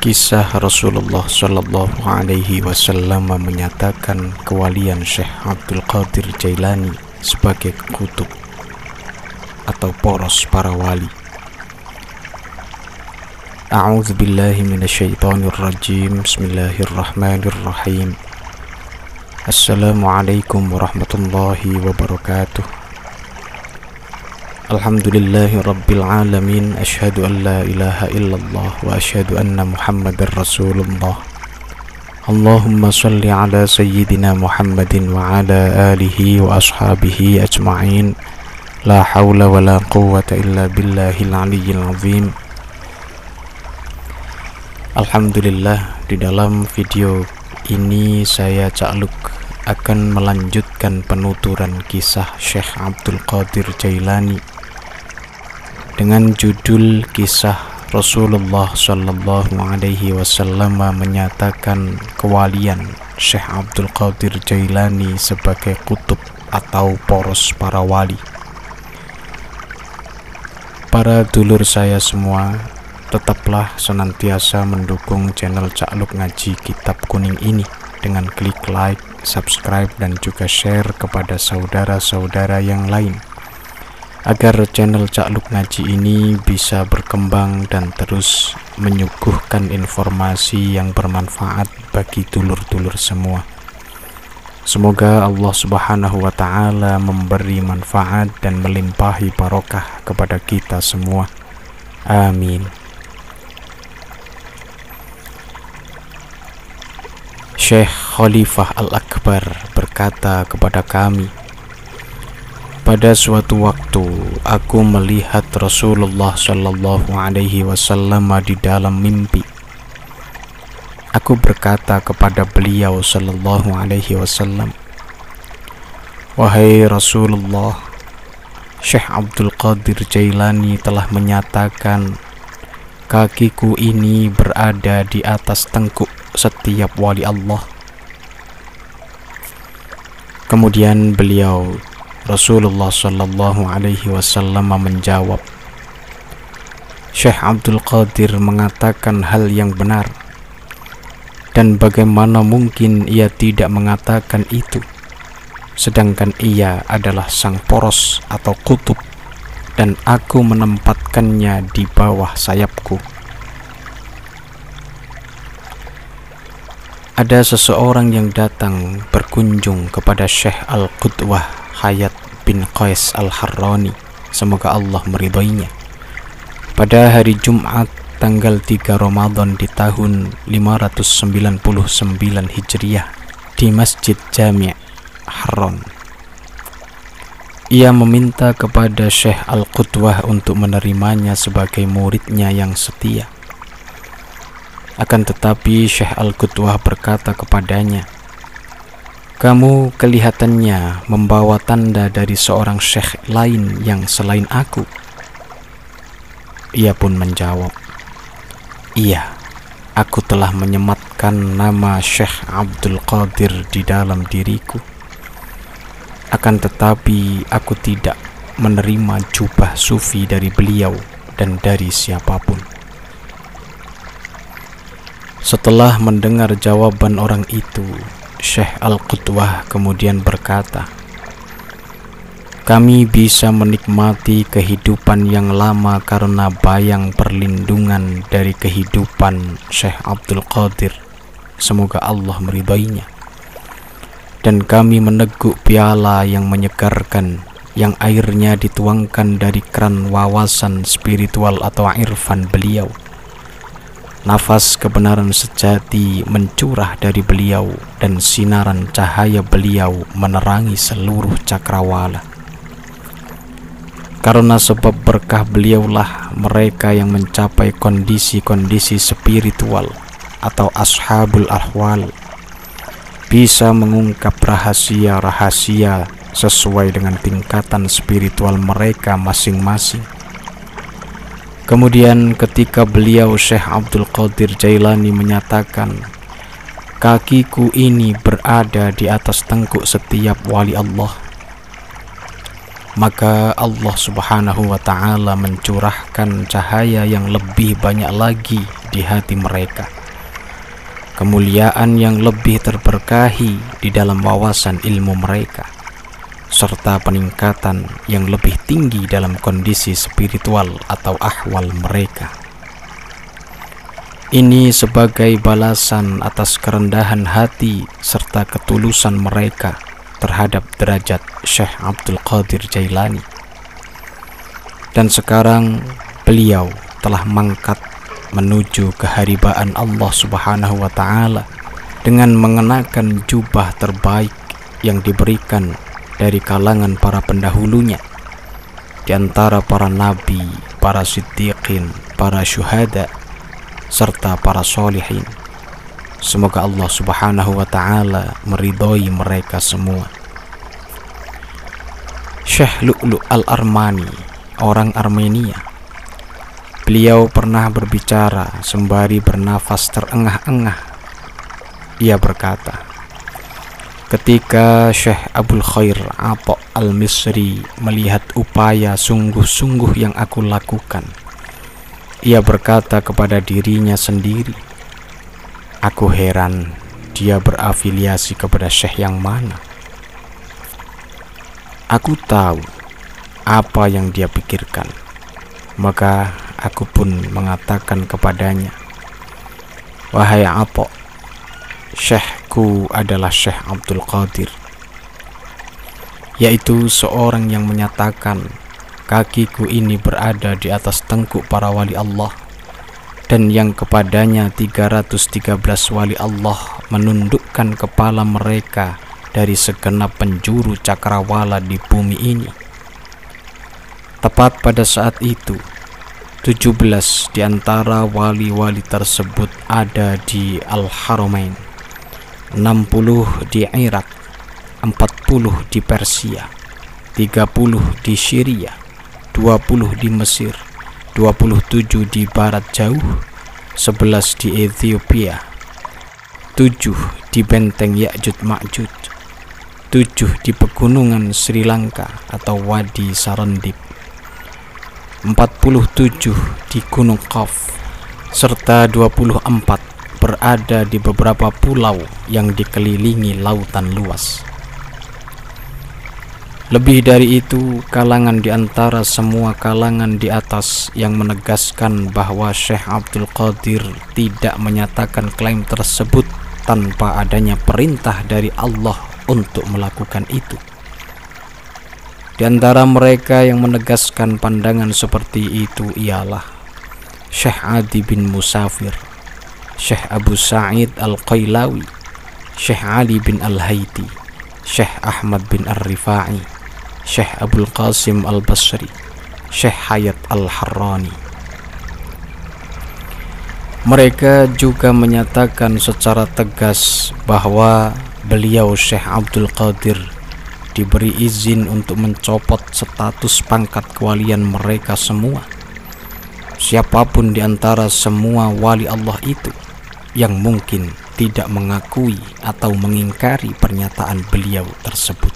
Kisah Rasulullah Shallallahu Alaihi Wasallam menyatakan kewalian Syekh Abdul Qadir Jailani sebagai kutub atau poros para wali. A'udzu billahi minasyaitonir rajim. Bismillahirrahmanirrahim. Assalamualaikum warahmatullahi wabarakatuh. Alhamdulillahi rabbil alamin. Asyhadu an la ilaha illallah wa asyhadu anna muhammadar rasulullah. Allahumma salli ala sayyidina Muhammadin wa ala alihi wa ashabihi ajma'in. La hawla wa la quwwata illa billahil aliyyil azim. Alhamdulillah, di dalam video ini saya Cak Luk akan melanjutkan penuturan kisah Syekh Abdul Qadir Jailani dengan judul kisah Rasulullah Shallallahu Alaihi Wasallam menyatakan kewalian Syekh Abdul Qadir Jailani sebagai kutub atau poros para wali. Para dulur saya semua, tetaplah senantiasa mendukung channel Cak Luk Ngaji Kitab Kuning ini dengan klik like, subscribe, dan juga share kepada saudara-saudara yang lain, agar channel Cak Luk Ngaji ini bisa berkembang dan terus menyuguhkan informasi yang bermanfaat bagi dulur-dulur semua. Semoga Allah Subhanahu wa Ta'ala memberi manfaat dan melimpahi barokah kepada kita semua. Amin. Syekh Khalifah Al-Akbar berkata kepada kami, pada suatu waktu aku melihat Rasulullah Shallallahu Alaihi Wasallam di dalam mimpi. Aku berkata kepada beliau Shallallahu Alaihi Wasallam, wahai Rasulullah, Syekh Abdul Qadir Jailani telah menyatakan kakiku ini berada di atas tengkuk setiap wali Allah. Kemudian beliau Rasulullah Shallallahu Alaihi Wasallam menjawab, Syekh Abdul Qadir mengatakan hal yang benar, dan bagaimana mungkin ia tidak mengatakan itu, sedangkan ia adalah sang poros atau kutub, dan aku menempatkannya di bawah sayapku. Ada seseorang yang datang berkunjung kepada Syekh Al-Qudwah Hayat bin Qais Al-Harrani, semoga Allah meridhoinya, pada hari Jumat tanggal 3 Ramadan di tahun 599 Hijriah di Masjid Jami' Haram. Ia meminta kepada Syekh Al-Qudwah untuk menerimanya sebagai muridnya yang setia. Akan tetapi Syekh Al-Qudwah berkata kepadanya, kamu kelihatannya membawa tanda dari seorang syekh lain yang selain aku. Ia pun menjawab, iya, aku telah menyematkan nama Syekh Abdul Qadir di dalam diriku. Akan tetapi aku tidak menerima jubah sufi dari beliau dan dari siapapun. Setelah mendengar jawaban orang itu, Syekh Al-Qudwah kemudian berkata, kami bisa menikmati kehidupan yang lama karena bayang perlindungan dari kehidupan Syekh Abdul Qadir, semoga Allah meridhoinya. Dan kami meneguk piala yang menyegarkan, yang airnya dituangkan dari keran wawasan spiritual atau irfan beliau. Nafas kebenaran sejati mencurah dari beliau, dan sinaran cahaya beliau menerangi seluruh cakrawala. Karena sebab berkah beliaulah mereka yang mencapai kondisi-kondisi spiritual atau ashabul ahwal bisa mengungkap rahasia-rahasia sesuai dengan tingkatan spiritual mereka masing-masing. Kemudian ketika beliau Syekh Abdul Qadir Jailani menyatakan kakiku ini berada di atas tengkuk setiap wali Allah, maka Allah Subhanahu wa Ta'ala mencurahkan cahaya yang lebih banyak lagi di hati mereka, kemuliaan yang lebih terberkahi di dalam wawasan ilmu mereka, serta peningkatan yang lebih tinggi dalam kondisi spiritual atau ahwal mereka. Ini sebagai balasan atas kerendahan hati serta ketulusan mereka terhadap derajat Syekh Abdul Qadir Jailani. Dan sekarang beliau telah mangkat menuju keharibaan Allah Subhanahu wa Ta'ala dengan mengenakan jubah terbaik yang diberikan dari kalangan para pendahulunya, di antara para nabi, para siddiqin, para syuhada, serta para solihin. Semoga Allah Subhanahu wa Ta'ala meridhoi mereka semua. Syekh Lu'lu' Al-Armani, orang Armenia, beliau pernah berbicara sembari bernafas terengah-engah. Ia berkata, ketika Syekh Abul Khair Atha Al-Misri melihat upaya sungguh-sungguh yang aku lakukan, ia berkata kepada dirinya sendiri, aku heran dia berafiliasi kepada syekh yang mana. Aku tahu apa yang dia pikirkan, maka aku pun mengatakan kepadanya, wahai Atha, syekhku adalah Syekh Abdul Qadir, yaitu seorang yang menyatakan kakiku ini berada di atas tengkuk para wali Allah, dan yang kepadanya 313 wali Allah menundukkan kepala mereka dari segenap penjuru cakrawala di bumi ini. Tepat pada saat itu 17 di antara wali-wali tersebut ada di Al-Haramain, 60 di Irak, 40 di Persia, 30 di Syria, 20 di Mesir, 27 di Barat Jauh, 11 di Ethiopia, 7 di benteng Ya'juj Ma'juj, 7 di pegunungan Sri Lanka atau Wadi Sarandib, 47 di Gunung Qaf, serta 24 berada di beberapa pulau yang dikelilingi lautan luas. Lebih dari itu, kalangan di antara semua kalangan di atas yang menegaskan bahwa Syekh Abdul Qadir tidak menyatakan klaim tersebut tanpa adanya perintah dari Allah untuk melakukan itu. Di antara mereka yang menegaskan pandangan seperti itu ialah Syekh Adi bin Musafir, Syekh Abu Sa'id Al-Qaylawi, Syekh Ali bin Al-Haiti, Syekh Ahmad bin Ar-Rifa'i, Syekh Abul Qasim Al-Basri, Syekh Hayat Al-Harrani. Mereka juga menyatakan secara tegas bahwa beliau Syekh Abdul Qadir diberi izin untuk mencopot status pangkat kewalian mereka semua. Siapapun di antara semua wali Allah itu yang mungkin tidak mengakui atau mengingkari pernyataan beliau tersebut.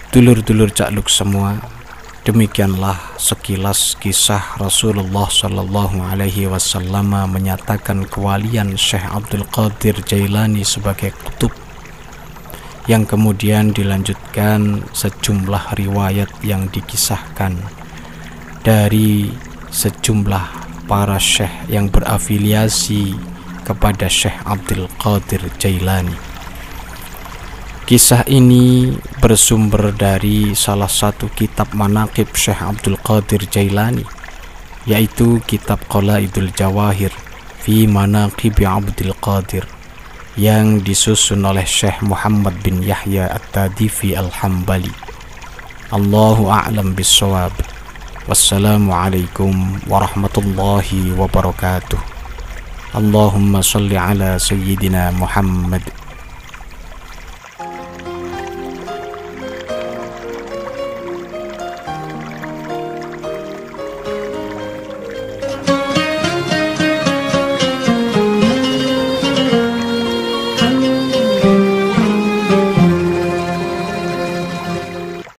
Dulur-dulur Cakluk semua, demikianlah sekilas kisah Rasulullah Shallallahu Alaihi Wasallam menyatakan kewalian Syekh Abdul Qadir Jailani sebagai kutub, yang kemudian dilanjutkan sejumlah riwayat yang dikisahkan dari sejumlah para syekh yang berafiliasi kepada Syekh Abdul Qadir Jailani. Kisah ini bersumber dari salah satu kitab manaqib Syekh Abdul Qadir Jailani, yaitu kitab Qalaidul Jawahir fi Manaqibi Abdul Qadir, yang disusun oleh Syekh Muhammad bin Yahya At-Tadifi Al-Hambali. Allahu a'lam bis-shawab. Wassalamualaikum warahmatullahi wabarakatuh. Allahumma salli ala Sayyidina Muhammad